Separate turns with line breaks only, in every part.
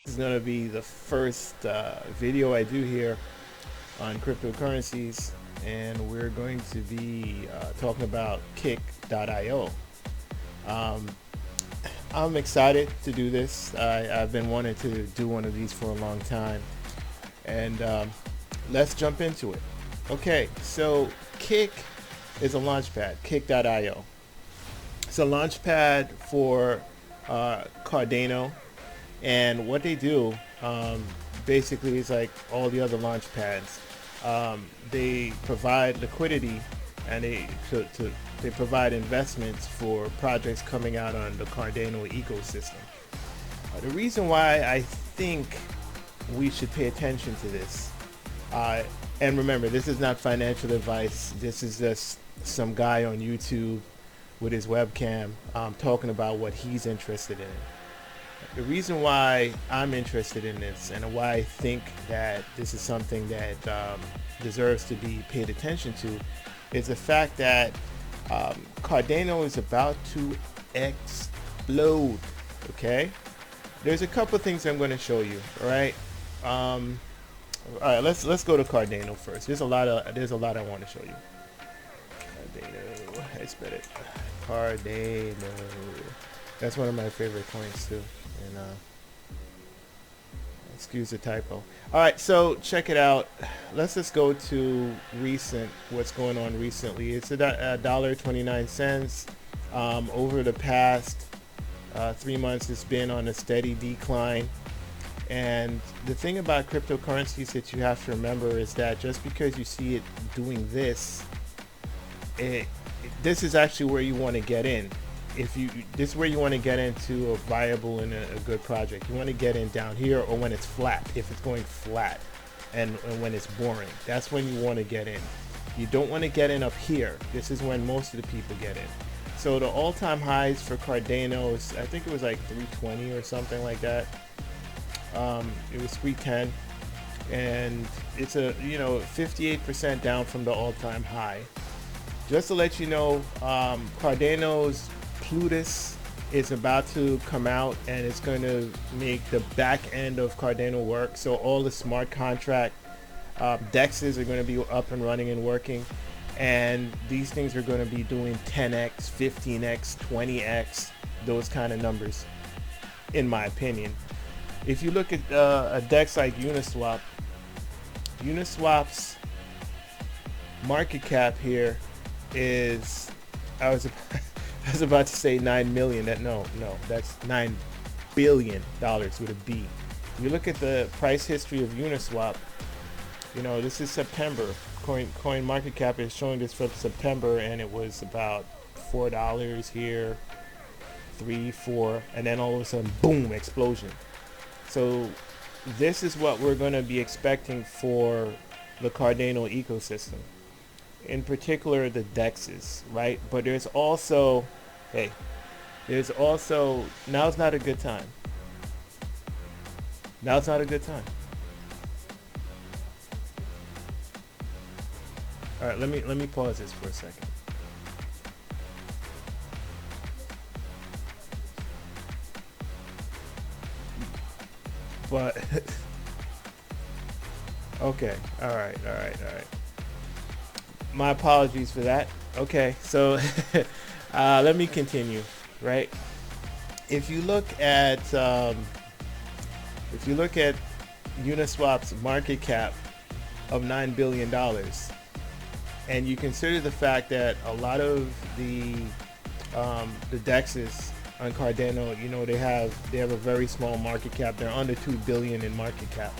This is going to be the first video I do here on cryptocurrencies, and we're going to be talking about kick.io. Um, I'm excited to do this. I've been wanting to do one of these for a long time, and let's jump into it. Okay, so Kick is a launchpad, kick.io. It's a launchpad for Cardano, and what they do basically is like all the other launch pads. They provide liquidity, and they provide investments for projects coming out on the Cardano ecosystem. The reason why I think we should pay attention to this, and remember, this is not financial advice. This is just some guy on YouTube with his webcam talking about what he's interested in. The reason why I'm interested in this and why I think that this is something that deserves to be paid attention to is the fact that Cardano is about to explode. Okay, there's a couple things I'm going to show you. All right, all right. Let's go to Cardano first. There's a lot I want to show you. Cardano, I spell it. Cardano. That's one of my favorite coins too. And excuse the typo. All right, so check it out. Let's just go to recent. What's going on recently? It's $1.29. Over the past 3 months, it's been on a steady decline. And the thing about cryptocurrencies that you have to remember is that just because you see it doing this, this is actually where you want to get in. This is where you want to get into a viable and a good project. You want to get in down here, or when it's flat. If it's going flat and when it's boring, that's when you want to get in. You don't want to get in up here. This is when most of the people get in. So the all-time highs for Cardano is, I think it was like 320 or something like that. It was 310, and it's a 58% down from the all-time high. Just to let you know, Cardano's Plutus is about to come out, and it's going to make the back end of Cardano work. So all the smart contract dexes are going to be up and running and working, and these things are going to be doing 10x, 15x, 20x, those kind of numbers, in my opinion. If you look at a dex like Uniswap's market cap here is, I was about to say 9 million. No, that's $9 billion with a B. If you look at the price history of Uniswap, this is September. Coin market cap is showing this from September, and it was about $4 here, 3, 4, and then all of a sudden, boom, explosion. So this is what we're going to be expecting for the Cardano ecosystem. In particular, the dexes, right? But there's also, now's not a good time. Now's not a good time. All right, let me pause this for a second. But okay, all right. My apologies for that. Okay, so let me continue. Right, if you look at Uniswap's market cap of $9 billion, and you consider the fact that a lot of the dexes on Cardano, they have a very small market cap. They're under 2 billion in market cap.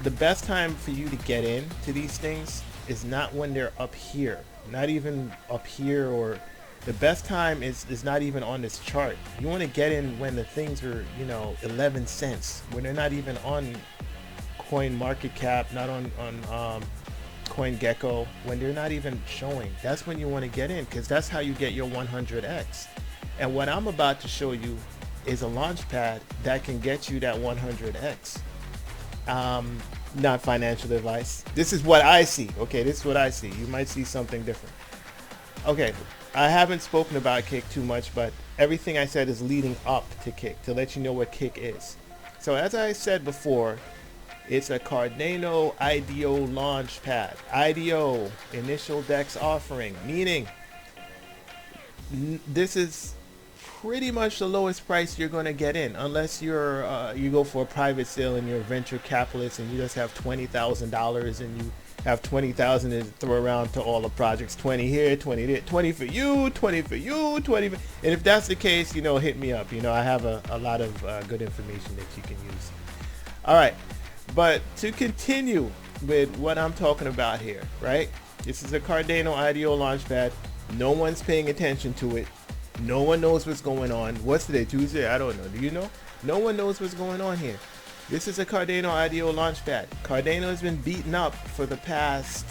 The best time for you to get into these things is not when they're up here, not even up here, or the best time is not even on this chart. You want to get in when the things are 11 cents, when they're not even on coin market cap, not on CoinGecko, when they're not even showing. That's when you want to get in, because that's how you get your 100x. And what I'm about to show you is a launch pad that can get you that 100x. Not financial advice. This is what I see. Okay, this is what I see. You might see something different. Okay, I haven't spoken about Kick too much, but everything I said is leading up to Kick, to let you know what Kick is. So as I said before, it's a Cardano IDO launch pad. IDO, initial DEX offering, meaning this is pretty much the lowest price you're going to get in, unless you go for a private sale and you're a venture capitalist and you just have $20,000 and you have 20,000 to throw around to all the projects. 20 here, 20 there, 20 for you, 20 for you, 20 for, and if that's the case, hit me up. I have a lot of good information that you can use. All right, but to continue with what I'm talking about here, right? This is a Cardano IDO launchpad. No one's paying attention to it. No one knows what's going on. What's today? Tuesday? I don't know. Do you know? No one knows what's going on here. This is a Cardano IDO launchpad. Cardano has been beaten up for the past,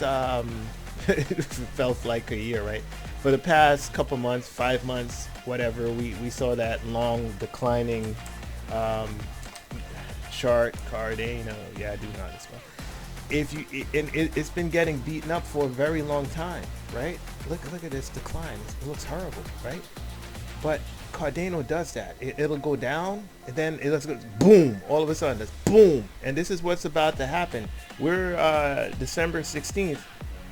it felt like a year, right? For the past couple months, 5 months, whatever, we saw that long declining chart, Cardano. Yeah, I do know this one. It's been getting beaten up for a very long time, right? Look at this decline. It looks horrible, right? But Cardano does that. It'll go down, and then it'll go boom. All of a sudden, it's boom. And this is what's about to happen. We're December 16th.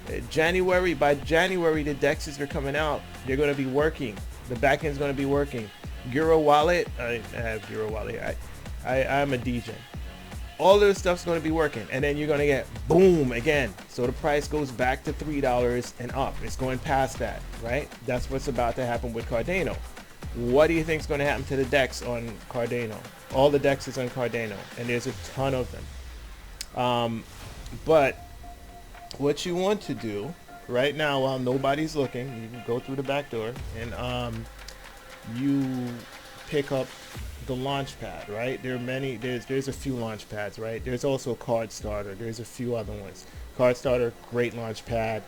By January, the DEXs are coming out. They're going to be working. The backend's going to be working. Euro Wallet. I have Euro Wallet. I'm a DJ. All this stuff's going to be working, and then you're going to get boom again. So the price goes back to $3 and up. It's going past that, right? That's what's about to happen with Cardano. What do you think is going to happen to the DEX on Cardano? All the DEXs on Cardano, and there's a ton of them. But what you want to do right now, while nobody's looking, you can go through the back door and you pick up the launch pad, right? There's a few launch pads, right? There's also Card Starter. There's a few other ones. Card Starter, great launch pad.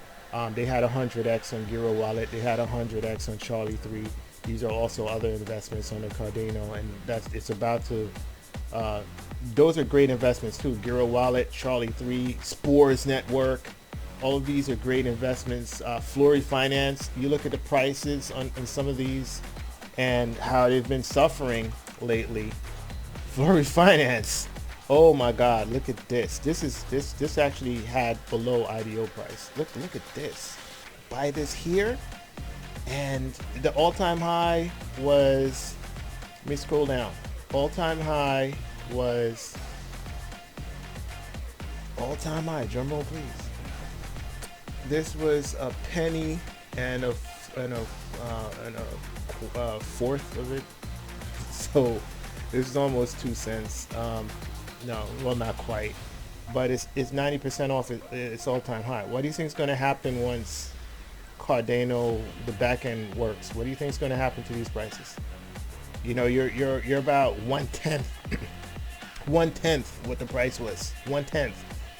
They had 100x on Euro Wallet. They had 100x on Charlie 3. These are also other investments on the Cardano, and it's about to. Those are great investments too. Euro Wallet, Charlie 3, Spores Network. All of these are great investments. Flurry Finance. You look at the prices on some of these, and how they've been suffering lately. Flurry Finance, oh my god, look at this. This actually had below IDO price. Look at this. Buy this here, and the all-time high was, let me scroll down. All-time high, drum roll please. This was a penny and a fourth of it. So this is almost 2 cents. No, well, not quite, but it's 90% off its all-time high. What do you think is going to happen once Cardano, the back end, works? What do you think is going to happen to these prices? You're about 1/10 what the price was. 1/10.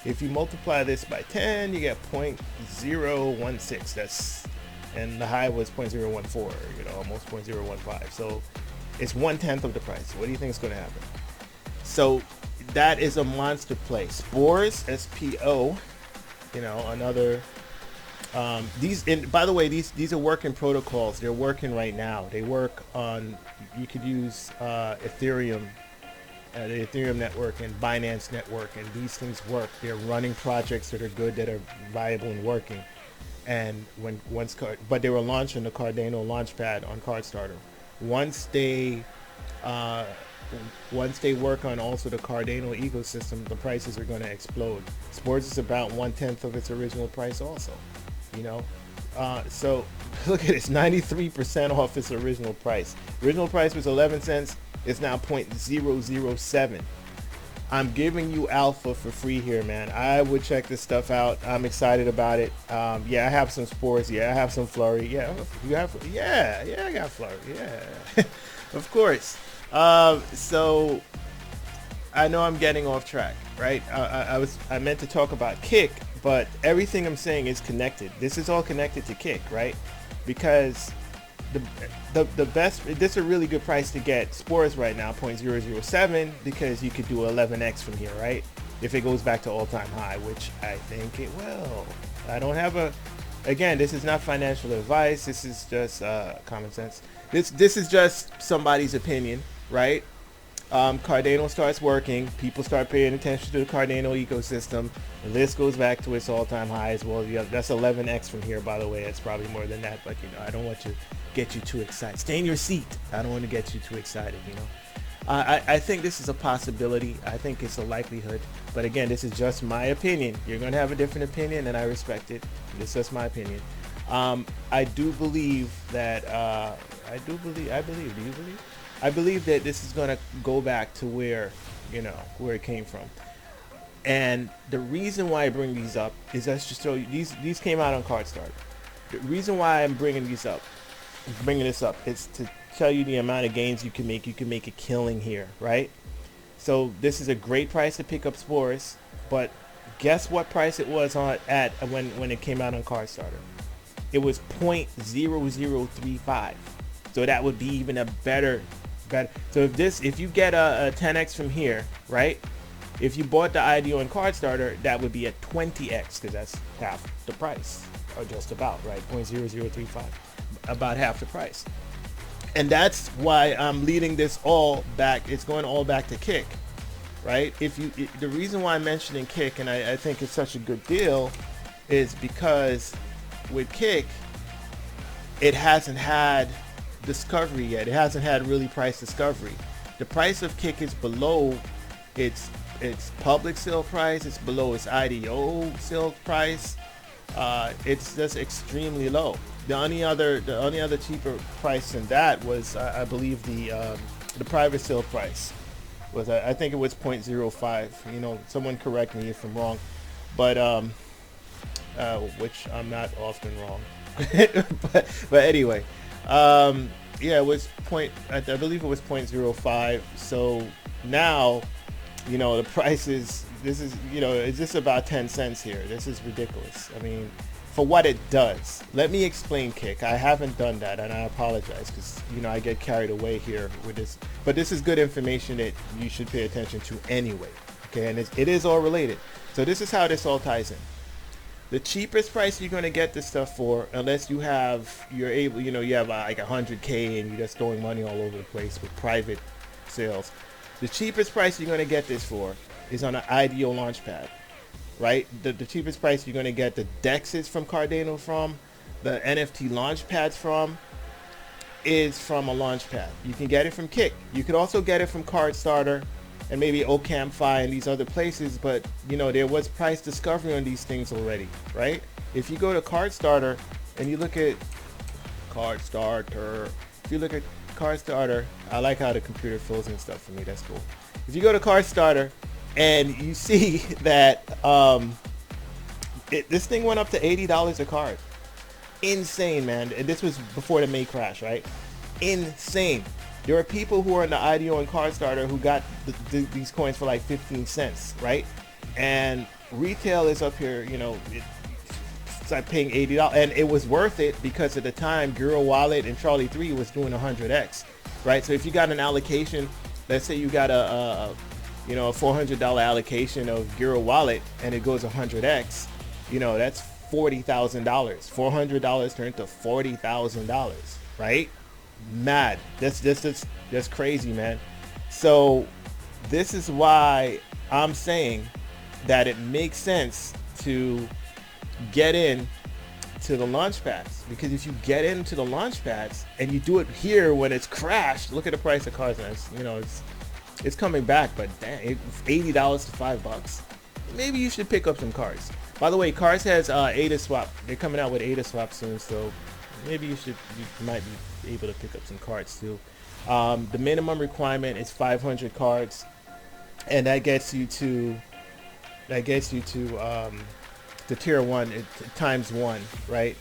If you multiply this by 10, you get 0.016. And the high was 0.014. Almost 0.015. So it's 1/10 of the price. What do you think is going to happen? So that is a monster play. Spores, SPO, another. And by the way, these are working protocols. They're working right now. They work on. You could use Ethereum, the Ethereum network, and Binance network, and these things work. They're running projects that are good, that are viable and working. And but they were launching the Cardano Launchpad on Card Starter. Once they work on also the Cardano ecosystem, the prices are going to explode. Spores is about 1/10 of its original price also, so look at this, 93% off its original price. Original price was 11 cents. It's now 0.007. I'm giving you alpha for free here, man. I would check this stuff out. I'm excited about it. Yeah, I have some Spores. Yeah, I have some Flurry. Yeah, you have? Yeah, I got Flurry. Yeah, of course. So I know I'm getting off track, right? I meant to talk about Kick, but everything I'm saying is connected. This is all connected to Kick, right? Because the best, this is a really good price to get Spores right now, 0.007, because you could do 11x from here, right? If it goes back to all-time high, which I think it will. I don't have again, this is not financial advice. This is just common sense. This is just somebody's opinion, right? Cardano starts working, people start paying attention to the Cardano ecosystem. The list goes back to its all-time highs. Well, yeah, that's 11x from here, by the way. It's probably more than that, but I don't want to get you too excited. Stay in your seat. I don't want to get you too excited. I think this is a possibility. I think it's a likelihood. But again, this is just my opinion. You're going to have a different opinion, and I respect it. This is just my opinion. I do believe that. Do you believe? I believe that this is going to go back to where it came from. And the reason why I bring these up is that's just so these came out on CardStarter. The reason why I'm bringing this up is to tell you the amount of gains you can make. You can make a killing here, right? So this is a great price to pick up spores, but guess what price it was at when it came out on CardStarter? It was 0.0035. So that would be even a better. So if you get a 10x from here, right? If you bought the IDO and CardStarter, that would be a 20x because that's half the price, or just about, right? 0.0035, about half the price. And that's why I'm leading this all back. It's going all back to Kick, right? The reason why I'm mentioning Kick, and I think it's such a good deal, is because with Kick, it hasn't had discovery yet. It hasn't had really price discovery. The price of Kick is below its public sale price. It's below its IDO sale price. It's just extremely low. The only other cheaper price than that was I believe the private sale price was I think it was 0.05. Someone correct me if I'm wrong, but which I'm not often wrong. but anyway, yeah, it was I believe it was 0.05. So now, the price is, it's just about 10 cents here. This is ridiculous. I mean, for what it does. Let me explain Kick. I haven't done that, and I apologize because, I get carried away here with this. But this is good information that you should pay attention to anyway. Okay, and it is all related. So this is how this all ties in. The cheapest price you're going to get this stuff for, unless you have like 100K and you're just throwing money all over the place with private sales. The cheapest price you're going to get this for is on an IDO launchpad, right? The cheapest price you're going to get the DEXs from Cardano from, the NFT launchpads from, is from a launchpad. You can get it from Kick. You could also get it from CardStarter and maybe Ocamfi and these other places, but there was price discovery on these things already, right? If you go to CardStarter and you look at CardStarter, I like how the computer fills in stuff for me. That's cool. If you go to CardStarter and you see that this thing went up to $80 a card. Insane, man. And this was before the May crash, right? Insane. There are people who are in the IDO and CardStarter who got these coins for like 15 cents, right? And retail is up here, it's like paying $80, and it was worth it because at the time, Giro Wallet and Charlie 3 was doing 100x, right? So if you got an allocation, let's say you got a $400 allocation of Giro Wallet and it goes 100x, that's $40,000. $400 turned to $40,000, right? Mad. That's crazy, man. So this is why I'm saying that it makes sense to get in to the launch pads, because if you get into the launch pads and you do it here when it's crashed, look at the price of cars now. It's coming back, but damn, it's $80 to $5. Maybe you should pick up some cars. By the way, Cars has ADA swap. They're coming out with ADA swap soon, so maybe you might be able to pick up some cards too. The minimum requirement is 500 cards, and that gets you to the tier 1 times 1, right?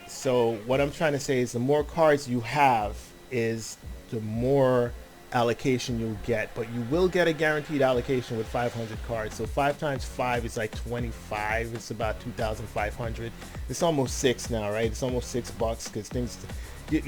So what I'm trying to say is the more cards you have is the more allocation you'll get, but you will get a guaranteed allocation with 500 cards. So 5 times 5 is like 25. It's about 2,500. It's almost 6 now, right? It's almost $6 because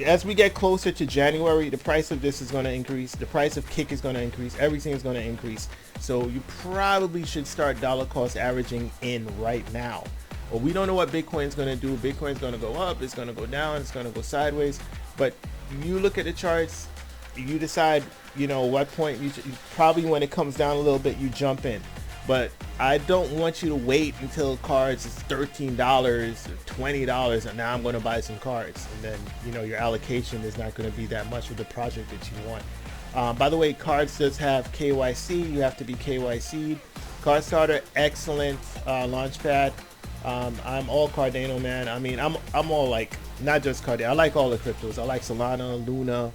as we get closer to January, the price of this is going to increase. The price of Kick is going to increase. Everything is going to increase. So you probably should start dollar cost averaging in right now. Well, we don't know what Bitcoin is going to do. Bitcoin is going to go up. It's going to go down. It's going to go sideways. But you look at the charts you decide, you know, what point you probably, when it comes down a little bit, you jump in. But I don't want you to wait until cards is $13 or $20 and now I'm going to buy some cards, and then, you know, your allocation is not going to be that much of the project that you want. By the way, cards does have KYC. You have to be KYC'd. Card Starter, excellent launchpad. I'm all Cardano, man. I mean, I'm all like, not just Cardano. I like all the cryptos. I like Solana, Luna,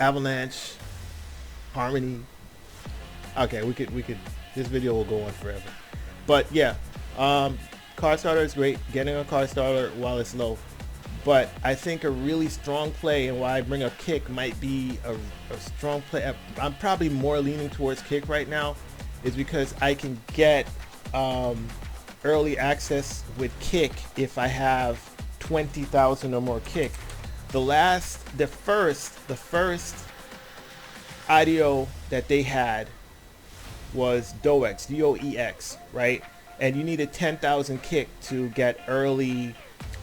Avalanche, Harmony. Okay, we could. This video will go on forever. But yeah, Card Starter is great. Getting a Card Starter while it's low. But I think a really strong play, and why I bring up Kick, might be a strong play. I'm probably more leaning towards Kick right now, is because I can get early access with Kick if I have 20,000 or more Kick. The first IDO that they had was DOEX, DOEX, right? And you needed 10,000 Kick to get early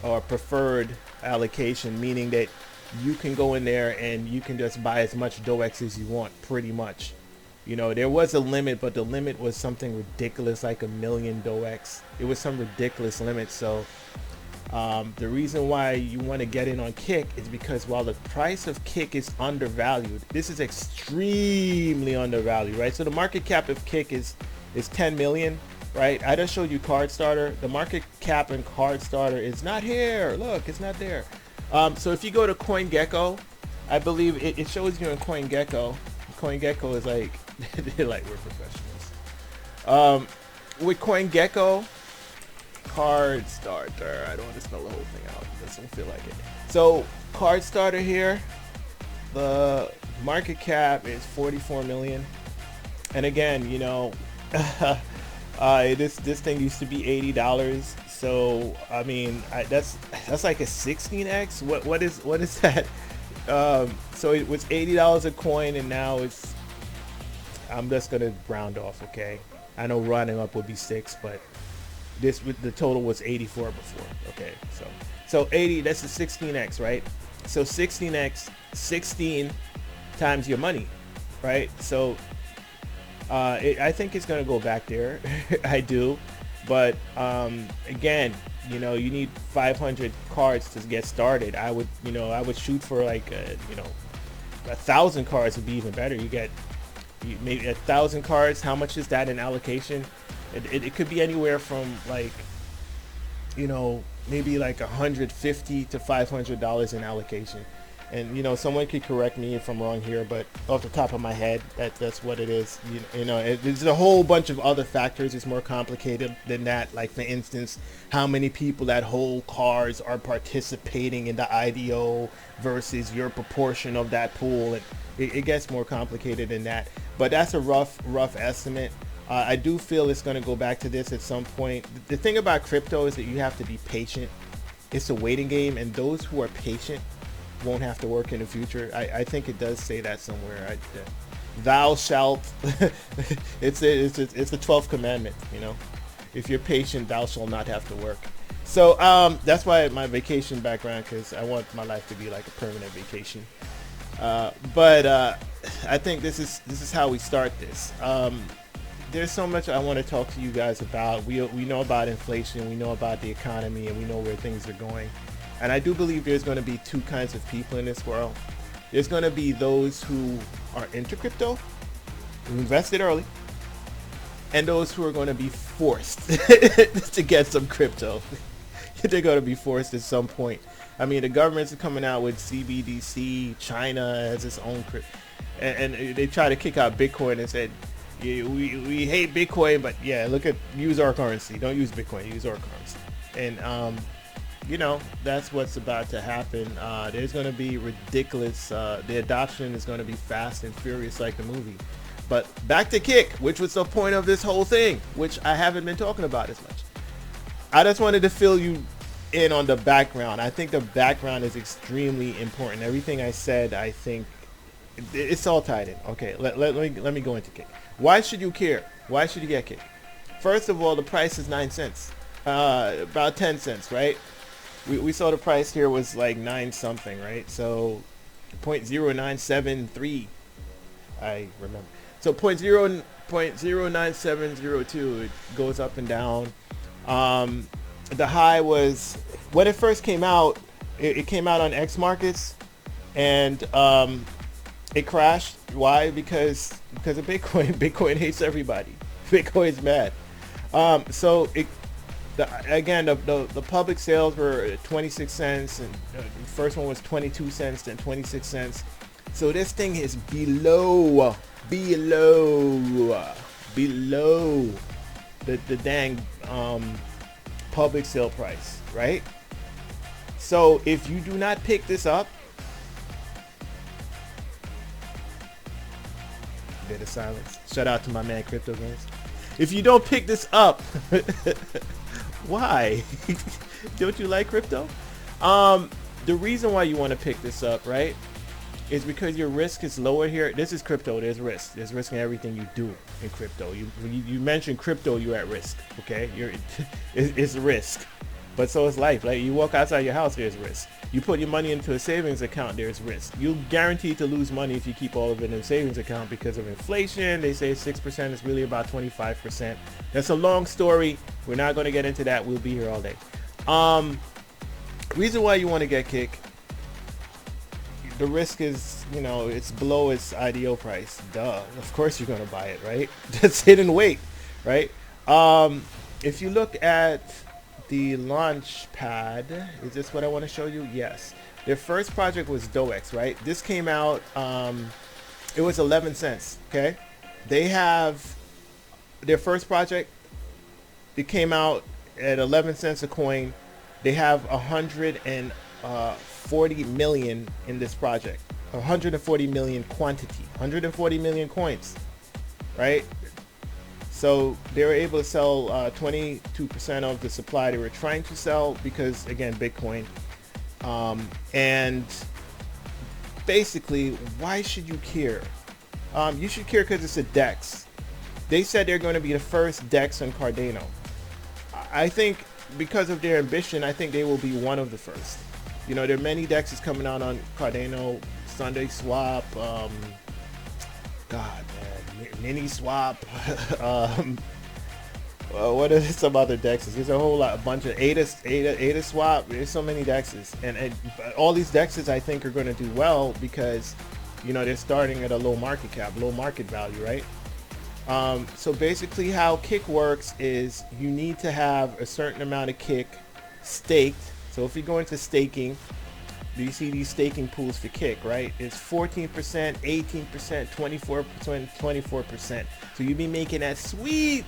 or preferred allocation, meaning that you can go in there and you can just buy as much DOEX as you want, pretty much. You know, there was a limit, but the limit was something ridiculous, like 1 million DOEX. It was some ridiculous limit. So the reason why you want to get in on Kick is because while the price of Kick is undervalued, this is extremely undervalued, right? So the market cap of Kick is 10 million, right? I just showed you Card Starter. The market cap in Card Starter is not here. Look, it's not there. So if you go to CoinGecko, I believe it shows you in CoinGecko. CoinGecko is like, they're like, we're professionals. With CoinGecko, Card Starter, I don't want to spell the whole thing out. It doesn't feel like it. So Card Starter here, the market cap is 44 million. And again, you know, this thing used to be $80. So I mean, that's like a 16x. What is that? So it was $80 a coin, and now it's, I'm just gonna round off, okay? I know rounding up would be 6, but the total was 84 before. Okay, so 80, that's a 16x, right? So 16x, 16 times your money, right? So I think it's gonna go back there. I do, but again, you know, you need 500 cards to get started. I would shoot for like 1,000 cards would be even better. You get maybe 1,000 cards. How much is that in allocation? It could be anywhere from, like, you know, maybe like $150 to $500 in allocation. And, you know, someone could correct me if I'm wrong here, but off the top of my head, that's what it is. You know, there's a whole bunch of other factors. It's more complicated than that. Like, for instance, how many people that hold cards are participating in the IDO versus your proportion of that pool. It gets more complicated than that. But that's a rough estimate. I do feel it's going to go back to this at some point. The thing about crypto is that you have to be patient. It's a waiting game, and those who are patient won't have to work in the future. I think it does say that somewhere. Thou shalt. it's the 12th commandment. You know, if you're patient, thou shalt not have to work. So that's why my vacation background, because I want my life to be like a permanent vacation. But I think this is how we start this. There's so much I want to talk to you guys about. We know about inflation, we know about the economy, and we know where things are going. And I do believe there's going to be two kinds of people in this world. There's going to be those who are into crypto, who invested early, and those who are going to be forced to get some crypto. They're going to be forced at some point. I mean, the governments are coming out with CBDC. China has its own crypto, and they try to kick out Bitcoin and said, yeah, we hate Bitcoin, but yeah, use our currency. Don't use Bitcoin, use our currency. And you know, that's what's about to happen. There's going to be ridiculous. The adoption is going to be fast and furious like the movie. But back to Kick, which was the point of this whole thing, which I haven't been talking about as much. I just wanted to fill you in on the background. I think the background is extremely important. Everything I said, I think it's all tied in. Okay, let me go into Kick. Why should you care? Why should you get Kick? First of all, the price is 9 cents, about 10 cents, right? We saw the price here was like 9 something, right? So .0973. I remember. So 0.09702. It goes up and down. The high was when it first came out. It came out on X markets, and it crashed. Why? Because of Bitcoin. Bitcoin hates everybody. Bitcoin's mad. So again, the public sales were 26 cents, and the first one was 22 cents, then 26 cents. So this thing is below the dang public sale price, right? So if you do not pick this up, bit of silence. Shout out to my man Crypto Games. If you don't pick this up, why? Don't you like crypto? The reason why you want to pick this up, right, is because your risk is lower here. This is crypto. There's risk. There's risk in everything you do in crypto. You mention crypto, you're at risk. Okay, it's risk. But so is life. Like you walk outside your house, there's risk. You put your money into a savings account, there's risk. You're guaranteed to lose money if you keep all of it in a savings account because of inflation. They say 6% is really about 25%. That's a long story. We're not going to get into that. We'll be here all day. Reason why you want to get Kick. The risk is, it's below its IDO price. Duh. Of course you're going to buy it, right? Just sit and wait, right? If you look at the launch pad, is this what I want to show you? Yes. Their first project was DOEX, right? This came out, it was 11 cents, okay? They have their first project, it came out at 11 cents a coin. They have 140 million in this project. 140 million quantity, 140 million coins, right? So they were able to sell 22% of the supply they were trying to sell because, again, Bitcoin. And basically, why should you care? You should care because it's a DEX. They said they're going to be the first DEX on Cardano. I think because of their ambition, I think they will be one of the first. There are many DEXs coming out on Cardano, Sunday Swap, Mini Swap. What are some other DEXs? There's a whole lot, a bunch of ADA Swap. There's so many DEXs, and all these DEXs I think are going to do well because, they're starting at a low market cap, low market value, right? So basically, how Kick works is you need to have a certain amount of Kick staked. So if you go into staking, you see these staking pools for Kick, right? It's 14%, 18%, 24%, 24%. So you'll be making that sweet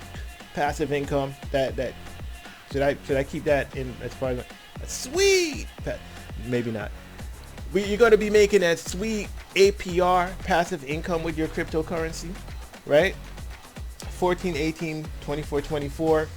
passive income. That should I keep that in as far as sweet? Maybe not. You're going to be making that sweet APR passive income with your cryptocurrency, right? 14, 18, 24, 24.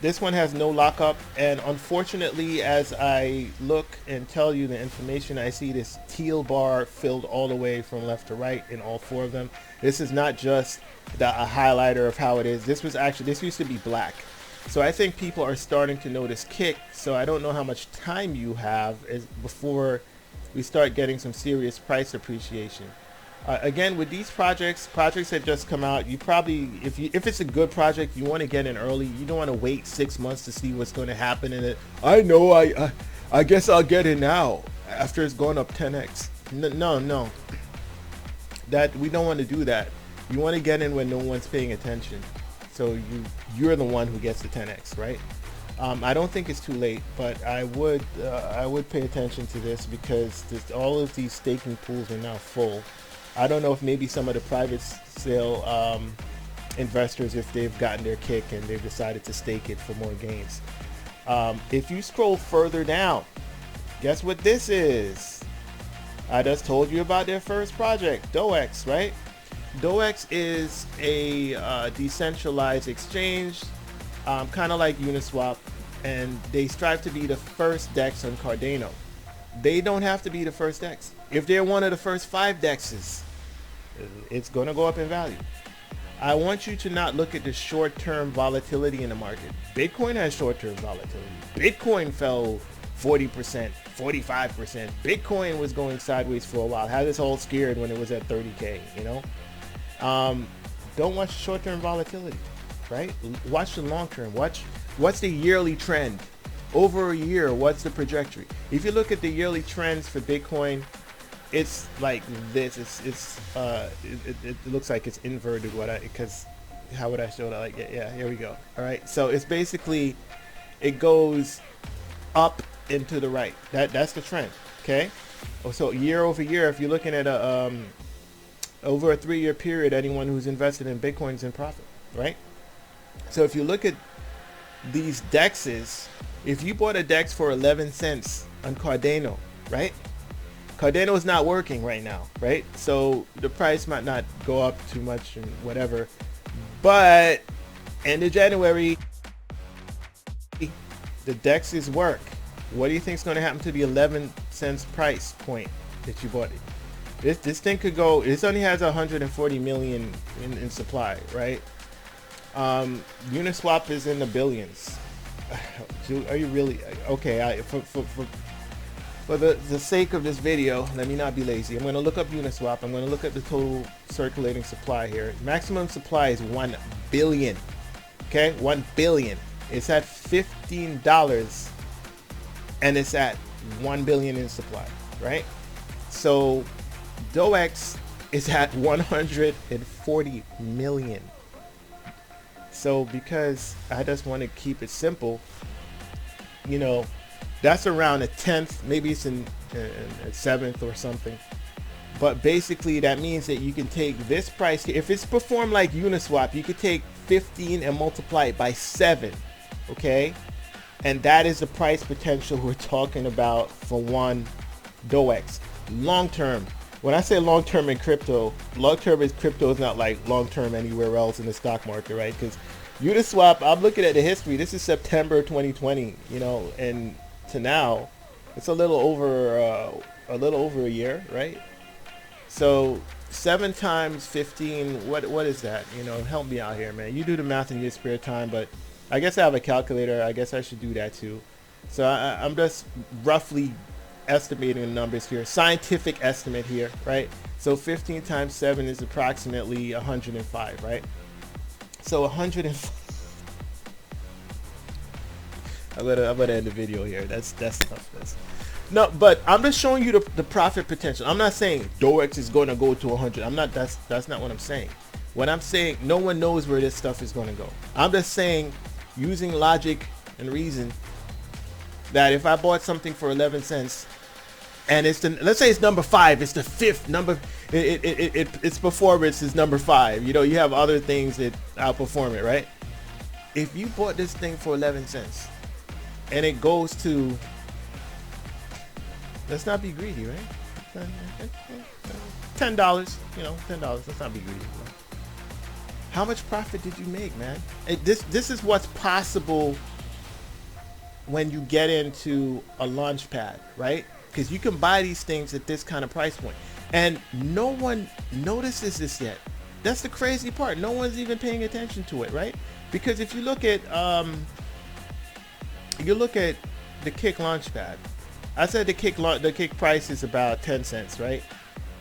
This one has no lockup, and unfortunately, as I look and tell you the information, I see this teal bar filled all the way from left to right in all four of them. This is not just a highlighter of how it is. This used to be black. So I think people are starting to notice Kick. So I don't know how much time you have before we start getting some serious price appreciation. Again, with these projects that just come out, you probably, if it's a good project, you want to get in early. You don't want to wait 6 months to see what's going to happen in it. I know, I guess I'll get in now after it's gone up 10x. No, that we don't want to do that. You want to get in when no one's paying attention, so you're the one who gets the 10x, right? I don't think it's too late, but I would pay attention to this because all of these staking pools are now full. I don't know if maybe some of the private sale investors, if they've gotten their Kick and they've decided to stake it for more gains. If you scroll further down, guess what this is? I just told you about their first project, DOEX, right? DOEX is a decentralized exchange, kind of like Uniswap, and they strive to be the first DEX on Cardano. They don't have to be the first DEX. If they're one of the first 5 DEXs, it's going to go up in value. I want you to not look at the short-term volatility in the market. Bitcoin has short-term volatility. Bitcoin fell 40%, 45%. Bitcoin was going sideways for a while. Had us all scared when it was at 30K, you know? Don't watch short-term volatility, right? Watch the long term. Watch what's the yearly trend. Over a year, what's the trajectory? If you look at the yearly trends for Bitcoin, it's like this. It looks like it's inverted. Because how would I show that? Like, yeah, here we go. All right. So it's basically, it goes up and to the right. That's the trend. Okay. So year over year, if you're looking at over a 3-year period, anyone who's invested in Bitcoin is in profit, right? So if you look at these dexes, if you bought a dex for 11 cents on Cardano, right? Cardano is not working right now, right? So the price might not go up too much and whatever, but end of January, the dexes work. What do you think is going to happen to the 11 cents price point that you bought it? This thing could go. This only has 140 million in supply, right? Uniswap is in the billions. Are you really okay? For the sake of this video, let me not be lazy. I'm going to look up Uniswap. I'm going to look at the total circulating supply here. Maximum supply is 1 billion. Okay, 1 billion. It's at $15, and it's at 1 billion in supply, right? So DOEX is at 140 million. So because I just want to keep it simple, you know, that's around a 10th, maybe it's in a 7th or something. But basically that means that you can take this price, if it's performed like Uniswap, you could take 15 and multiply it by 7, okay? And that is the price potential we're talking about for one DOEX. Long term. When I say long term in crypto, crypto is not like long term anywhere else in the stock market, right? Because Uniswap, I'm looking at the history. This is September 2020, you know, and to now, it's a little over a year, right? So 7 times 15, what is that? You know, help me out here, man. You do the math in your spare time, but I guess I have a calculator. I guess I should do that too. So I'm just roughly estimating the numbers here, scientific estimate here, right? So 15 times 7 is approximately 105, right? So 105. I'm gonna end the video here. That's enough. No, but I'm just showing you the profit potential. I'm not saying DOEX is going to go to 100. I'm not. That's not what I'm saying. What I'm saying, no one knows where this stuff is going to go. I'm just saying, using logic and reason, that if I bought something for 11 cents and it's let's say it's number 5, it's the 5th number, its performance is number 5. You know, you have other things that outperform it, right? If you bought this thing for 11 cents and it goes to, let's not be greedy, right? $10, you know, $10. Let's not be greedy. Bro. How much profit did you make, man? This is what's possible when you get into a launch pad, right? Because you can buy these things at this kind of price point, and no one notices this yet. That's the crazy part. No one's even paying attention to it, right? Because if you look at the Kick launch pad, I said the Kick price is about 10 cents, right?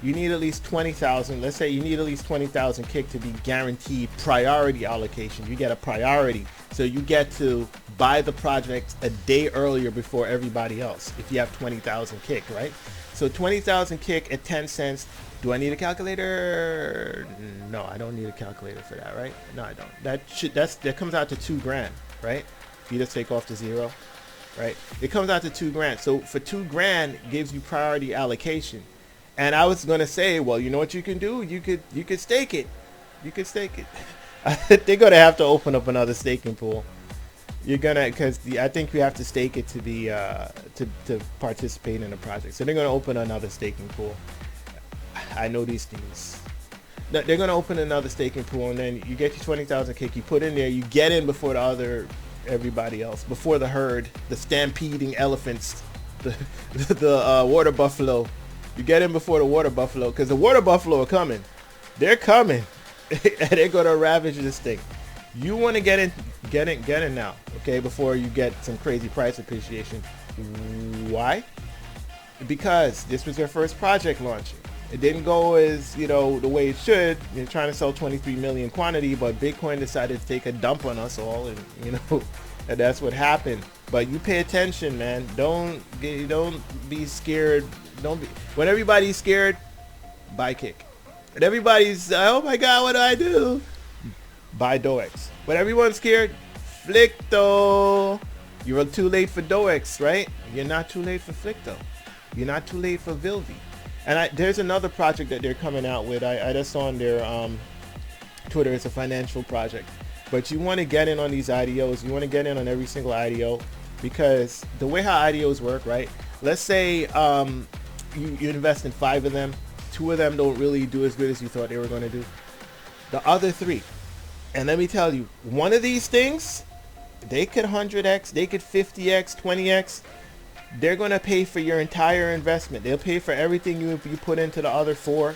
You need at least 20,000. Let's say you need at least 20,000 Kick to be guaranteed priority allocation. You get a priority, so you get to buy the project a day earlier before everybody else if you have 20,000 Kick, right? So 20,000 Kick at 10 cents. Do I need a calculator? No, I don't need a calculator for that, right? No, I don't. That comes out to $2,000, right? If you just take off the 0, right? It comes out to $2,000. So for $2,000, it gives you priority allocation. And I was gonna say, well, you know what you can do? You could stake it. You could stake it. They're gonna have to open up another staking pool. You're gonna, because I think you have to stake it to be to participate in the project. So they're gonna open another staking pool. I know these things. They're gonna open another staking pool, and then you get your 20,000 Kick. You put in there. You get in before everybody else, before the herd, the stampeding elephants, the water buffalo. You get in before the water buffalo, because the water buffalo are coming. They're coming, and they're gonna ravage this thing. You want to get in now, okay? Before you get some crazy price appreciation. Why? because this was their first project launching. It didn't go as, you know, the way it should. They're trying to sell 23 million quantity, but Bitcoin decided to take a dump on us all, and you know, and that's what happened. But you pay attention, man. Don't be scared. Don't be, when everybody's scared, buy Kick. And everybody's, oh my God, what do I do? Buy DoEx. When everyone's scared, Flicto. You're too late for DoEx, right? You're not too late for Flicto. You're not too late for Vilvi. And there's another project that they're coming out with. I just saw on their Twitter. It's a financial project. But you want to get in on these IDOs. You want to get in on every single IDO, because the way how IDOs work, right? Let's say you invest in 5 of them. 2 of them don't really do as good as you thought they were going to do. The other 3, and let me tell you, one of these things, they could 100x, they could 50x, 20x. They're going to pay for your entire investment. They'll pay for everything you put into the other 4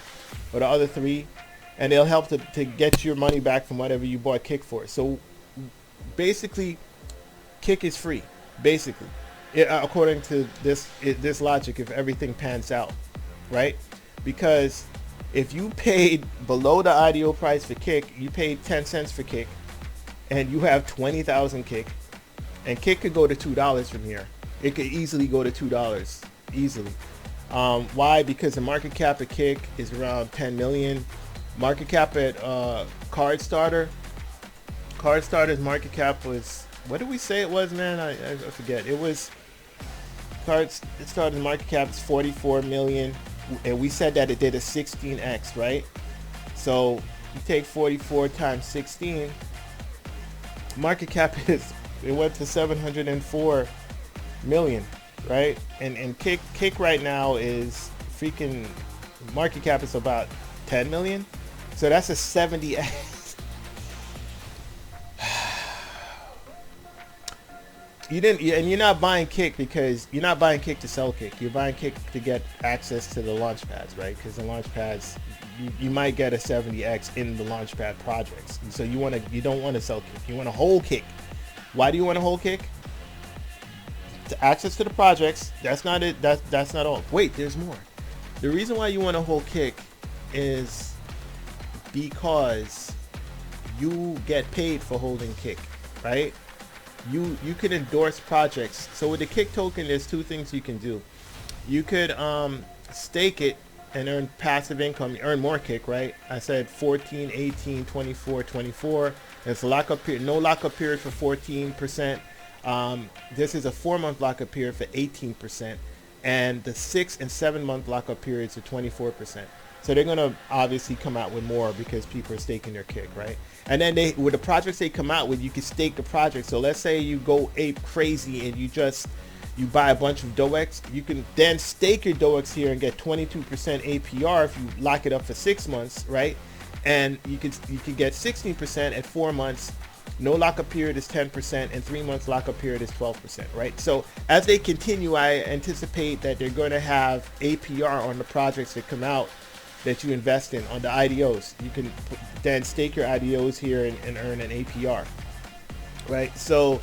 or the other 3, and they'll help to get your money back from whatever you bought Kick for. So basically, Kick is free, basically, according to this logic, if everything pans out, right? Because if you paid below the IDO price for Kick, you paid 10 cents for Kick, and you have 20,000 Kick, and Kick could go to $2 from here. It could easily go to $2, easily. Why? Because the market cap of Kick is around 10 million. Market cap at Cardstarter's market cap was, what did we say it was, man? I forget. It was, Cardstarter's market cap is 44 million, and we said that it did a 16x, right? So you take 44 times 16, market cap is, it went to 704 million, right? And Kick right now is freaking, market cap is about 10 million. So that's a 70x. You're not buying Kick because you're not buying Kick to sell Kick. You're buying Kick to get access to the launch pads, right? Because the launch pads, you might get a 70x in the launch pad projects. So you don't want to sell Kick. You want to hold Kick. Why do you want to hold Kick? To access to the projects. That's not it. That's not all. Wait, there's more. The reason why you want to hold Kick is because you get paid for holding Kick, right? You can endorse projects. So with the Kick token, there's 2 things you can do. You could stake it and earn passive income, earn more Kick, right? I said 14, 18, 24, 24. There's a lockup period, no lockup period for 14%. This is a 4-month lockup period for 18%, and the 6 and 7 month lockup periods are 24%. So they're gonna obviously come out with more because people are staking their Kick, right? And then with the projects they come out with, you can stake the project. So let's say you go ape crazy and you buy a bunch of DoEx, you can then stake your DoEx here and get 22% APR if you lock it up for 6 months, right? And you can get 16% at 4 months. No lockup period is 10%, and 3 months lockup period is 12%, right? So as they continue, I anticipate that they're going to have APR on the projects that come out that you invest in, on the IDOs. You can then stake your IDOs here and earn an APR, right? So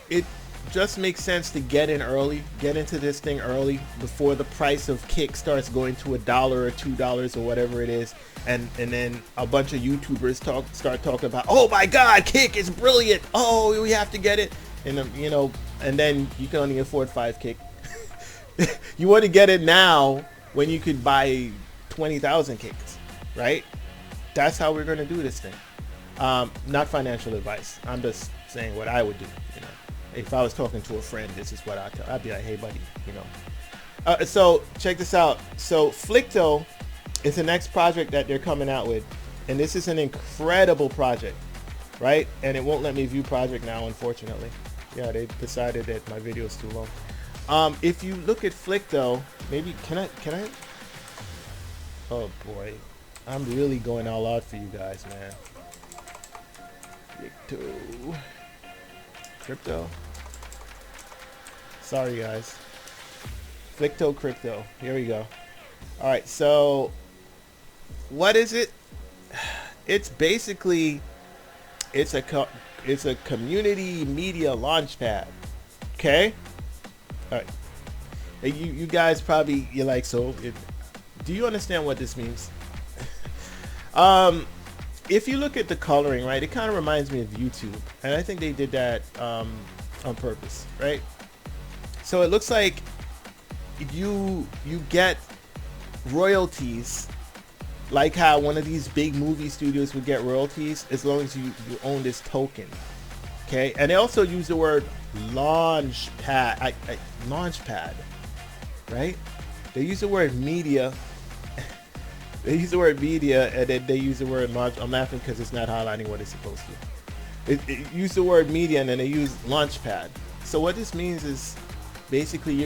it just makes sense to get in early, get into this thing early before the price of Kick starts going to $1 or $2 or whatever it is, and then a bunch of YouTubers start talking about, oh my God, Kick is brilliant, oh we have to get it, and you know, and then you can only afford 5 Kick. You want to get it now when you could buy 20,000 Kicks, right? That's how we're going to do this thing. Not financial advice. I'm just saying what I would do, you know. If I was talking to a friend, this is what I'd tell. I'd be like, hey buddy, you know. So check this out. So Flicto is the next project that they're coming out with, and this is an incredible project, right? And it won't let me view project now, unfortunately. Yeah, they decided that my video is too long. If you look at Flicto, maybe can I? Oh boy, I'm really going all out for you guys, man. Crypto. Sorry guys. Flicto crypto. Here we go. All right, so what is it? It's basically it's a community media launchpad. Okay. All right. You guys probably, you're like, so do you understand what this means? If you look at the coloring, right, it kind of reminds me of YouTube, and I think they did that on purpose, right? So it looks like you get royalties, like how one of these big movie studios would get royalties as long as you own this token. Okay, and they also use the word launch pad, right? They use the word media. They use the word media, and then they use the word launch. I'm laughing because it's not highlighting what it's supposed to. It use the word media, and then they use launch pad. So what this means is basically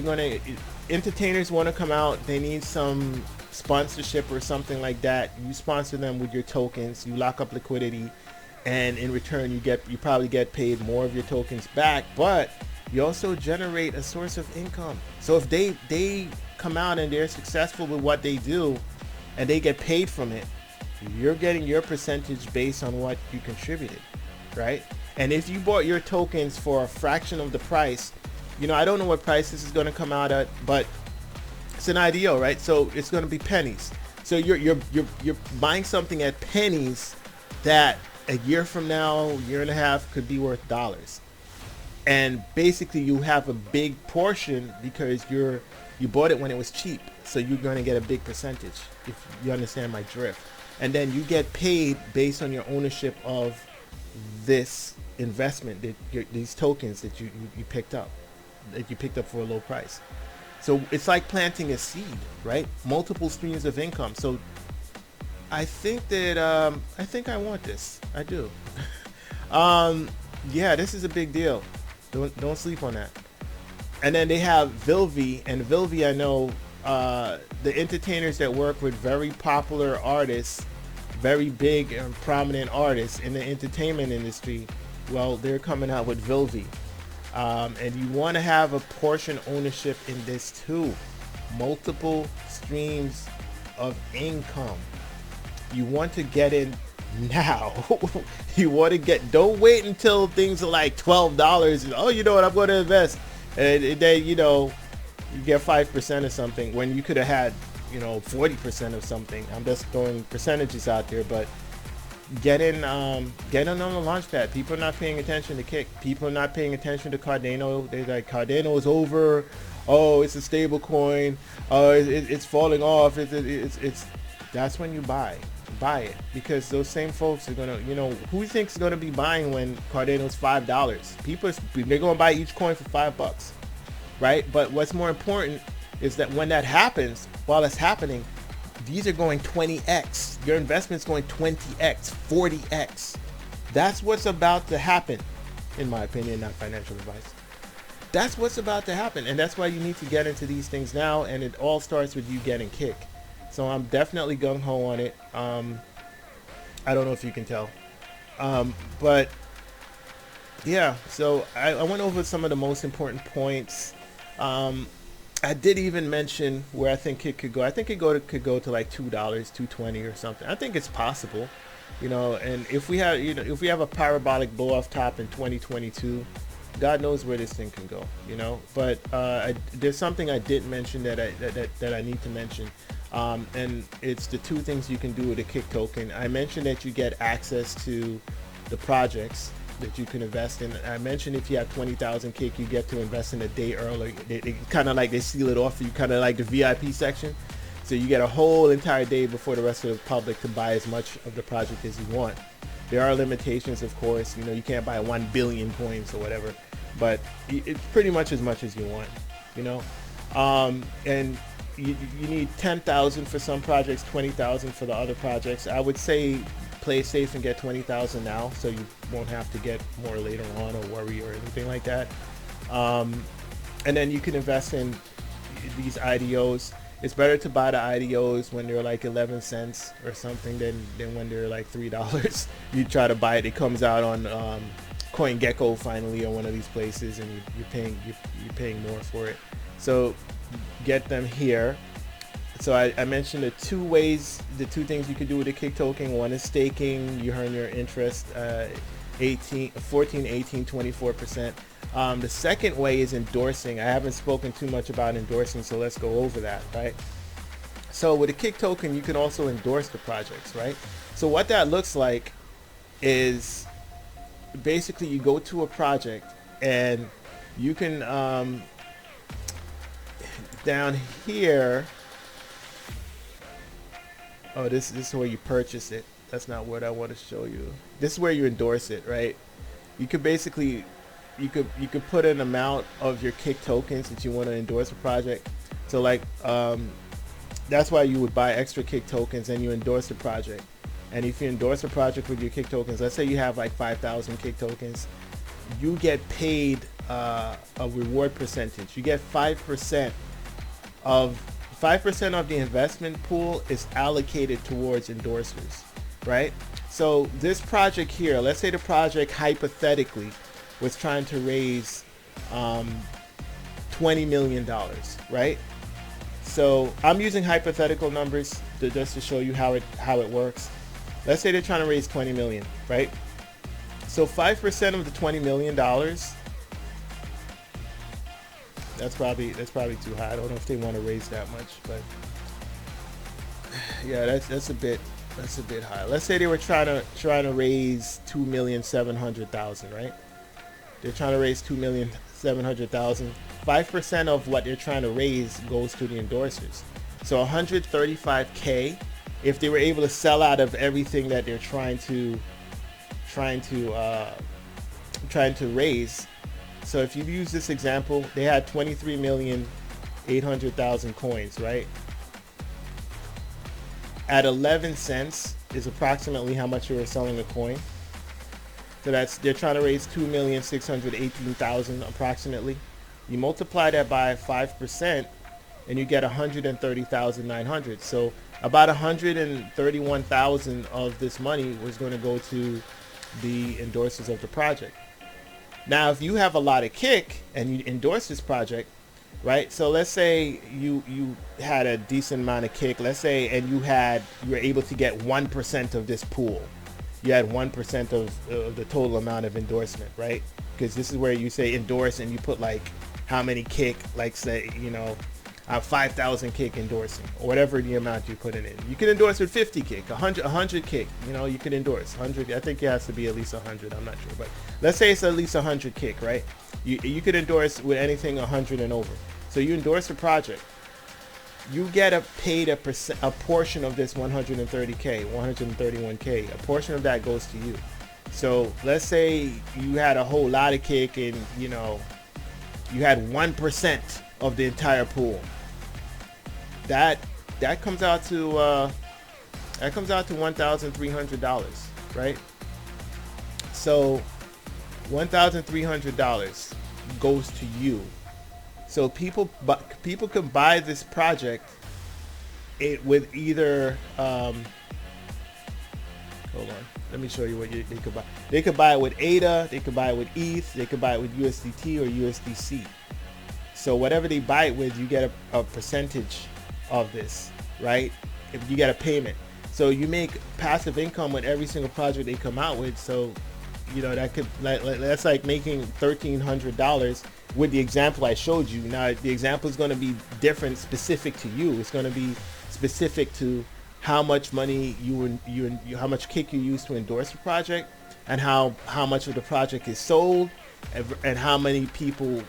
entertainers want to come out. They need some sponsorship or something like that. You sponsor them with your tokens. You lock up liquidity, and in return you probably get paid more of your tokens back, but you also generate a source of income. So if they come out and they're successful with what they do and they get paid from it, you're getting your percentage based on what you contributed, right? And if you bought your tokens for a fraction of the price, I don't know what price this is going to come out at, but it's an ideal, right? So it's going to be pennies. So you're buying something at pennies that a year from now, year and a half, could be worth dollars. And basically you have a big portion because you bought it when it was cheap. So you're going to get a big percentage, if you understand my drift. And then you get paid based on your ownership of this investment, these tokens that you picked up, for a low price. So it's like planting a seed, right? Multiple streams of income. So I think that I want this. I do. Yeah, this is a big deal. Don't sleep on that. And then they have Vilvi, and Vilvi, I know the entertainers that work with very popular artists, very big and prominent artists in the entertainment industry. Well, they're coming out with Vilvi. And you want to have a portion ownership in this too. Multiple streams of income. You want to get in now. You want to don't wait until things are like $12. Oh, you know what, I'm going to invest. And then, you get 5% or something when you could have had, 40% of something. I'm just throwing percentages out there, but get in on the launch pad. People are not paying attention to Kick. People are not paying attention to Cardano. They're like, Cardano is over. Oh, it's a stable coin. Oh, it's falling off. It's that's when you buy it, because those same folks are gonna, who do you think is gonna be buying when Cardano's $5? They're gonna buy each coin for $5, right? But what's more important is that when that happens, while it's happening, these are going 20x. Your investment's going 20x, 40x. That's what's about to happen, in my opinion, not financial advice. That's what's about to happen, and that's why you need to get into these things now, and it all starts with you getting Kick. So I'm definitely gung-ho on it. I don't know if you can tell. But yeah, so I went over some of the most important points. I did even mention where I think it could go. I think it could go to like $2, $2.20 or something. I think it's possible, and if we have a parabolic blow off top in 2022, God knows where this thing can go, but there's something I didn't mention that I need to mention. And it's the two things you can do with a Kick token. I mentioned that you get access to the projects that you can invest in. I mentioned if you have 20,000 Kick, you get to invest in a day early. They kind of like, they seal it off for you, kind of like the VIP section. So you get a whole entire day before the rest of the public to buy as much of the project as you want. There are limitations, of course. You can't buy 1 billion coins or whatever, but it's pretty much as you want, and you need 10,000 for some projects, 20,000 for the other projects. I would say play safe and get 20,000 now, so you won't have to get more later on or worry or anything like that. And then you can invest in these IDOs. It's better to buy the IDOs when they're like 11 cents or something than when they're like $3. You try to buy it, it comes out on CoinGecko finally, or one of these places, and you're paying more for it. So get them here. So I mentioned the two things you could do with a Kick token. One is staking. You earn your interest 14, 18, 24%. The second way is endorsing. I haven't spoken too much about endorsing, so let's go over that, right? So with a Kick token, you can also endorse the projects, right? So what that looks like is basically you go to a project and you can down here. Oh, this is where you purchase it. That's not what I want to show you. This is where you endorse it, right? You could basically you could put an amount of your Kick tokens that you want to endorse a project. So like that's why you would buy extra Kick tokens and you endorse the project. And if you endorse a project with your Kick tokens, let's say you have like 5,000 Kick tokens, you get paid a reward percentage. You get 5% of the investment pool is allocated towards endorsers, right? So this project here, let's say the project hypothetically was trying to raise $20 million, right? So I'm using hypothetical numbers just to show you how it works. Let's say they're trying to raise 20 million, right? So 5% of the $20 million, that's probably too high. I don't know if they want to raise that much, but yeah, that's a bit high. Let's say they were trying to raise 2,700,000, right? They're trying to raise 2,700,000. 5% of what they're trying to raise goes to the endorsers. So 135K, if they were able to sell out of everything that they're trying to raise. So if you use this example, they had 23,800,000 coins, right? At 11 cents is approximately how much you were selling a coin. So they're trying to raise 2,618,000 approximately. You multiply that by 5% and you get 130,900. So about 131,000 of this money was going to go to the endorsers of the project. Now, if you have a lot of Kick and you endorse this project, right? So let's say you had a decent amount of Kick, let's say, and you were able to get 1% of this pool. You had 1% of the total amount of endorsement, right? Because this is where you say endorse and you put like how many Kick, like say, 5,000 Kick endorsing, or whatever the amount you put in it. You can endorse with 50 Kick, 100 Kick, you can endorse 100. I think it has to be at least 100. I'm not sure, but let's say it's at least 100 Kick, right? You could endorse with anything 100 and over. So you endorse a project, you get paid a portion of this 130K, 131K. A portion of that goes to you. So let's say you had a whole lot of Kick and you had 1% of the entire pool. That comes out to $1,300, right? So $1,300 goes to you. So people can buy this project with either hold on, let me show you what they could buy. They could buy it with ADA, they could buy it with ETH, they could buy it with USDT or USDC. So whatever they buy it with, you get a percentage of this, right? If you get a payment. So you make passive income with every single project they come out with. So, that's like making $1,300 with the example I showed you. Now, the example is going to be different, specific to you. It's going to be specific to how much money how much Kick you use to endorse a project, and how much of the project is sold, and how many people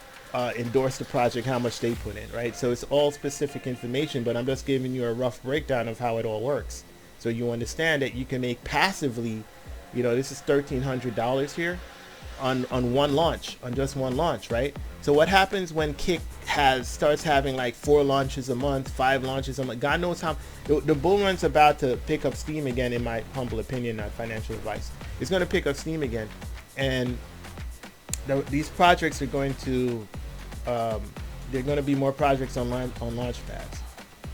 endorse the project, how much they put in, right? So it's all specific information, but I'm just giving you a rough breakdown of how it all works, so you understand that you can make passively. This is $1,300 here on one launch, on just one launch, right? So what happens when Kick starts having like 4 launches a month, 5 launches a month? God knows how. The bull run's about to pick up steam again, in my humble opinion, not financial advice. It's going to pick up steam again, and these projects are going to there are going to be more projects on launch pads,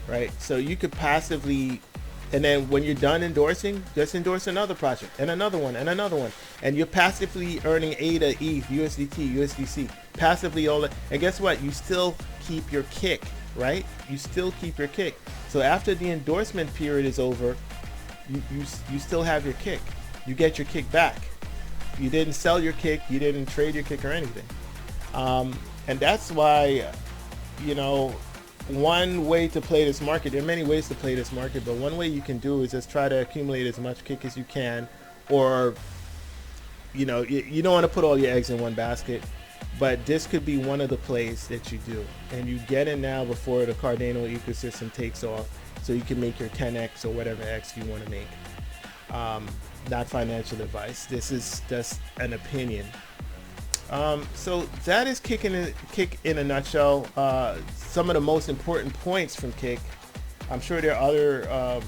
right? So you could passively, and then when you're done endorsing, just endorse another project and another one and another one, and you're passively earning ADA, ETH, USDT, USDC, passively all that. And guess what? You still keep your Kick, right? You still keep your Kick. So after the endorsement period is over, you still have your Kick. You get your Kick back. You didn't sell your Kick. You didn't trade your Kick or anything. And that's why, you know, one way to play this market, there are many ways to play this market, but one way you can do is just try to accumulate as much kick as you can, or, you don't want to put all your eggs in one basket, but this could be one of the plays that you do. And you get in now before the Cardano ecosystem takes off, so you can make your 10x or whatever X you want to make. Not financial advice. This is just an opinion. So that is Kick in a nutshell. Some of the most important points from Kick. I'm sure there are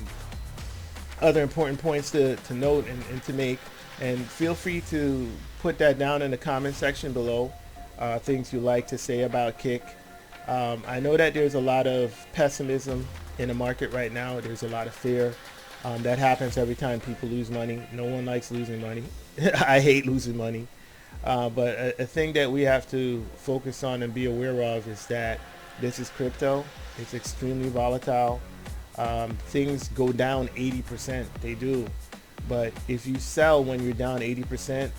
other important points to note and to make. And feel free to put that down in the comment section below. Things you like to say about Kick. I know that there's a lot of pessimism in the market right now. There's a lot of fear. That happens every time people lose money. No one likes losing money. I hate losing money. But a thing that we have to focus on and be aware of is that this is crypto. It's extremely volatile. Things go down 80%. They do. But if you sell when you're down 80%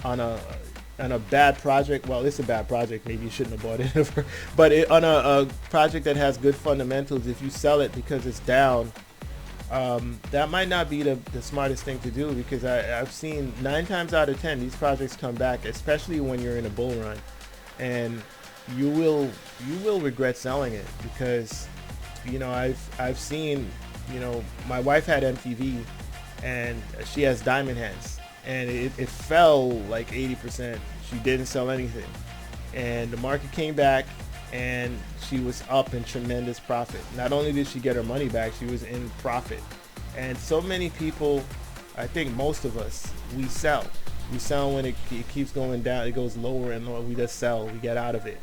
on a bad project, well, it's a bad project. Maybe you shouldn't have bought it. But on a project that has good fundamentals, if you sell it because it's down, that might not be the smartest thing to do, because I've seen 9 times out of 10 these projects come back, especially when you're in a bull run, and you will regret selling it, because I've seen, my wife had MTV and she has diamond hands, and it fell like 80%. She didn't sell anything, and the market came back and she was up in tremendous profit. Not only did she get her money back, she was in profit. And so many people, I think most of us, we sell. We sell when it keeps going down, it goes lower and lower. We just sell, we get out of it.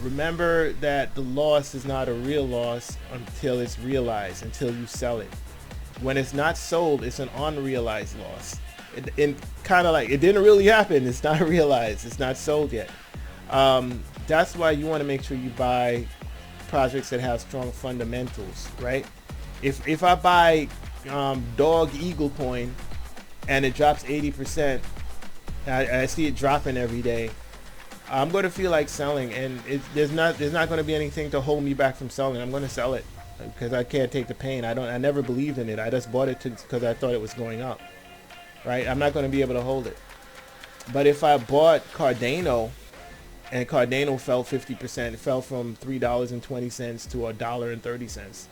Remember that the loss is not a real loss until it's realized, until you sell it. When it's not sold, it's an unrealized loss. It kind of like, it didn't really happen, it's not realized, it's not sold yet. That's why you want to make sure you buy projects that have strong fundamentals, right? If I buy Dog Eagle coin and it drops 80%, I see it dropping every day, I'm going to feel like selling, and there's not going to be anything to hold me back from selling. I'm going to sell it because I can't take the pain. I never believed in it. I just bought it because I thought it was going up, right? I'm not going to be able to hold it. But if I bought Cardano, and Cardano fell 50%. It fell from $3.20 to $1.30.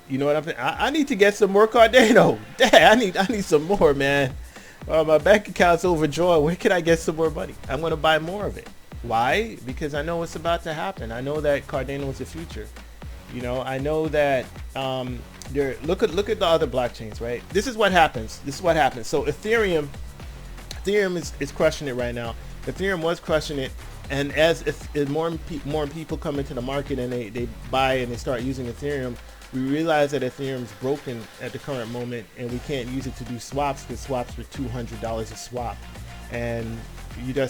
You know what I'm saying? I need to get some more Cardano. Dang, I need some more, man. My bank account's overdrawn. Where can I get some more money? I'm going to buy more of it. Why? Because I know what's about to happen. I know that Cardano is the future. I know that look at the other blockchains, right? This is what happens. So Ethereum is crushing it right now. Ethereum was crushing it. And as more people come into the market and they buy and they start using Ethereum, we realize that Ethereum is broken at the current moment, and we can't use it to do swaps, because swaps are $200 a swap, and you're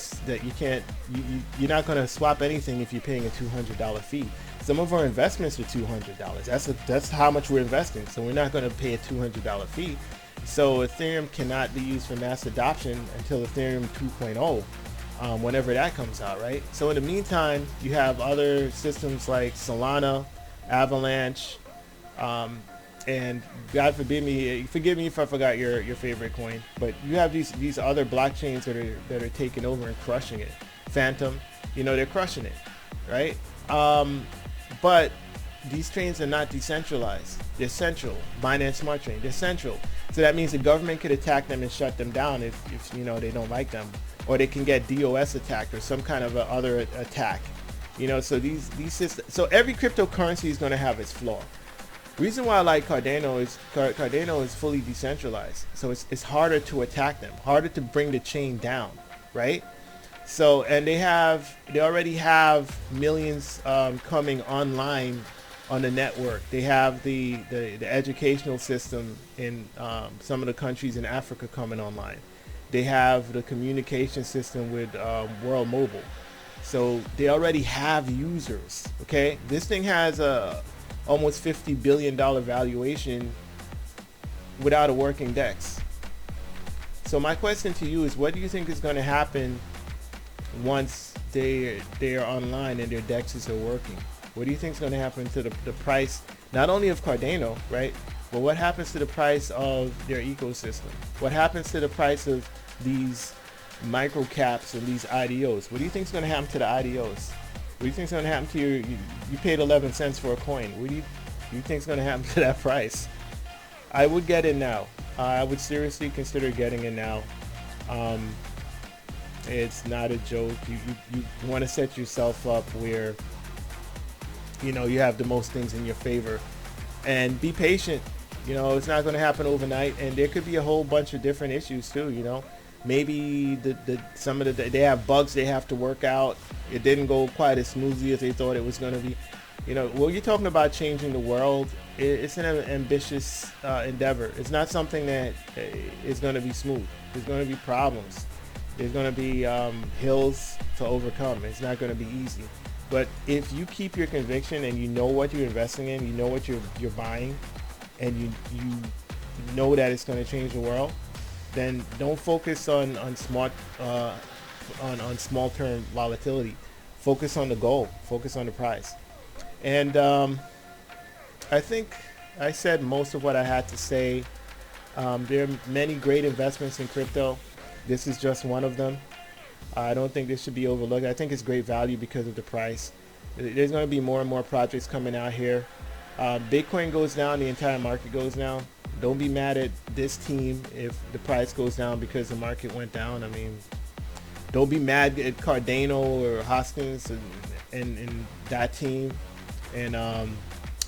not going to swap anything if you're paying a $200 fee. Some of our investments are $200. That's how much we're investing, so we're not going to pay a $200 fee. So Ethereum cannot be used for mass adoption until Ethereum 2.0. Whenever that comes out, right? So in the meantime, you have other systems like Solana, Avalanche, and God forgive me if I forgot your favorite coin, but you have these other blockchains that are taking over and crushing it. Phantom, they're crushing it, right? But these chains are not decentralized. They're central. Binance Smart Chain, they're central. So that means the government could attack them and shut them down if they don't like them. Or they can get DOS attacked or some kind of other attack, So these systems. So every cryptocurrency is going to have its flaw. Reason why I like Cardano is fully decentralized, so it's harder to attack them, harder to bring the chain down, right? So, and they already have millions coming online on the network. They have the educational system in some of the countries in Africa coming online. They have the communication system with World Mobile. So they already have users, okay? This thing has a almost $50 billion valuation without a working DEX. So my question to you is, what do you think is going to happen once they are online and their dexes are working? What do you think is going to happen to the price, not only of Cardano, right? But what happens to the price of their ecosystem? What happens to the price of these micro caps and these IDOs? What do you think is going to happen to the IDOs? What do you think is going to happen to you paid 11 cents for a coin? What do you think is going to happen to that price? I would get in now. I would seriously consider getting in now. It's not a joke. You want to set yourself up where you have the most things in your favor, and be patient. It's not going to happen overnight, and there could be a whole bunch of different issues too. Maybe they have bugs they have to work out. It didn't go quite as smoothly as they thought it was going to be. Well, you're talking about changing the world. It's an ambitious endeavor. It's not something that is going to be smooth. There's going to be problems. There's going to be hills to overcome. It's not going to be easy. But if you keep your conviction and you know what you're investing in, you know what you're buying, and you know that it's going to change the world, then don't focus on small term volatility. Focus on the goal. Focus on the price. And I think I said most of what I had to say. There are many great investments in crypto. This is just one of them. I don't think this should be overlooked. I think it's great value because of the price. There's going to be more and more projects coming out here. Bitcoin goes down, the entire market goes down. Don't be mad at this team if the price goes down because the market went down. I mean, don't be mad at Cardano or Hoskins and that team and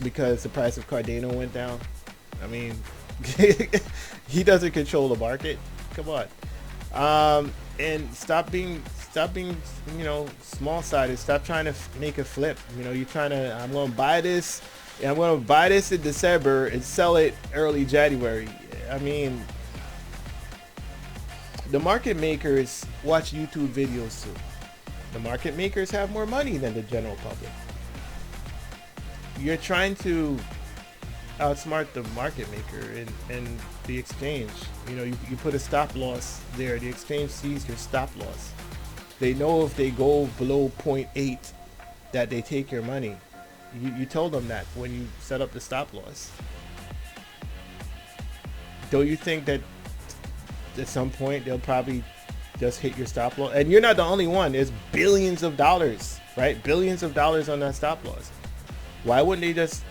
because the price of Cardano went down. I mean, he doesn't control the market. Come on. And stop being small-sided. Stop trying to make a flip. You're trying to, I'm going to buy this, and I'm going to buy this in December and sell it early January. I mean, the market makers watch YouTube videos too. The market makers have more money than the general public. You're trying to outsmart the market maker and the exchange. You put a stop loss there. The exchange sees your stop loss. They know if they go below 0.8 that they take your money. You told them that when you set up the stop loss. Don't you think that at some point they'll probably just hit your stop loss? And you're not the only one. There's billions of dollars, right? Billions of dollars on that stop loss. Why wouldn't they just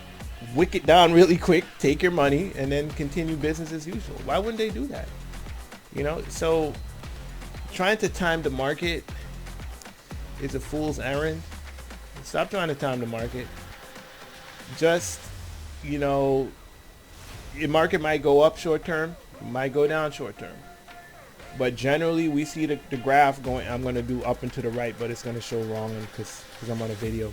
wick it down really quick, take your money, and then continue business as usual? Why wouldn't they do that? So trying to time the market is a fool's errand. Stop trying to time the market. Just, the market might go up short term, might go down short term. But generally, we see the graph going. I'm going to do up and to the right, but it's going to show wrong because I'm on a video.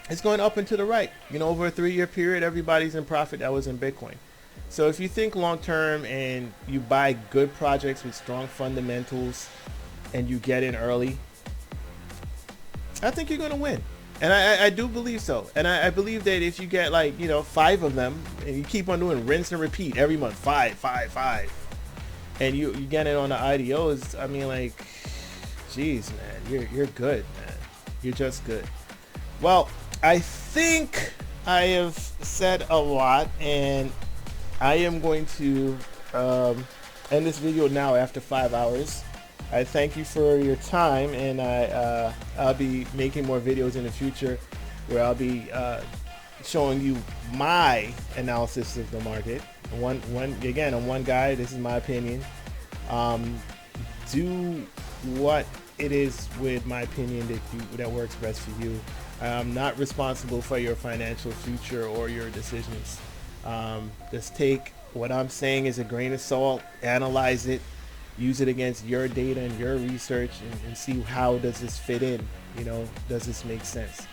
It's going up and to the right. Over a 3-year period, everybody's in profit that was in Bitcoin. So if you think long term and you buy good projects with strong fundamentals and you get in early, I think you're going to win. And I do believe so. And I believe that if you get 5 of them and you keep on doing rinse and repeat every month, 5, and you get it on the IDOs, I mean, geez, man, you're good, man. You're just good. Well, I think I have said a lot, and I am going to end this video now after 5 hours. I thank you for your time, and I'll be making more videos in the future where I'll be showing you my analysis of the market. Again, I'm one guy. This is my opinion. Do what it is with my opinion that works best for you. I'm not responsible for your financial future or your decisions. Just take what I'm saying as a grain of salt, analyze it, use it against your data and your research, and see how does this fit in. Does this make sense?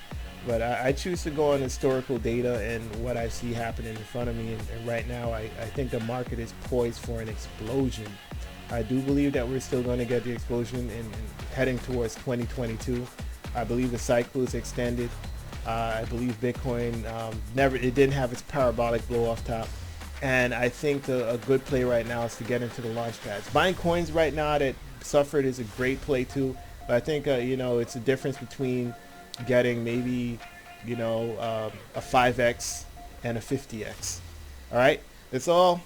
But I choose to go on historical data and what I see happening in front of me. And right now, I think the market is poised for an explosion. I do believe that we're still going to get the explosion and heading towards 2022. I believe the cycle is extended. I believe Bitcoin it didn't have its parabolic blow off top. And I think a good play right now is to get into the launch pads. Buying coins right now that suffered is a great play too. But I think you know, it's a difference between getting maybe, you know, a 5x and a 50x. All right, that's all.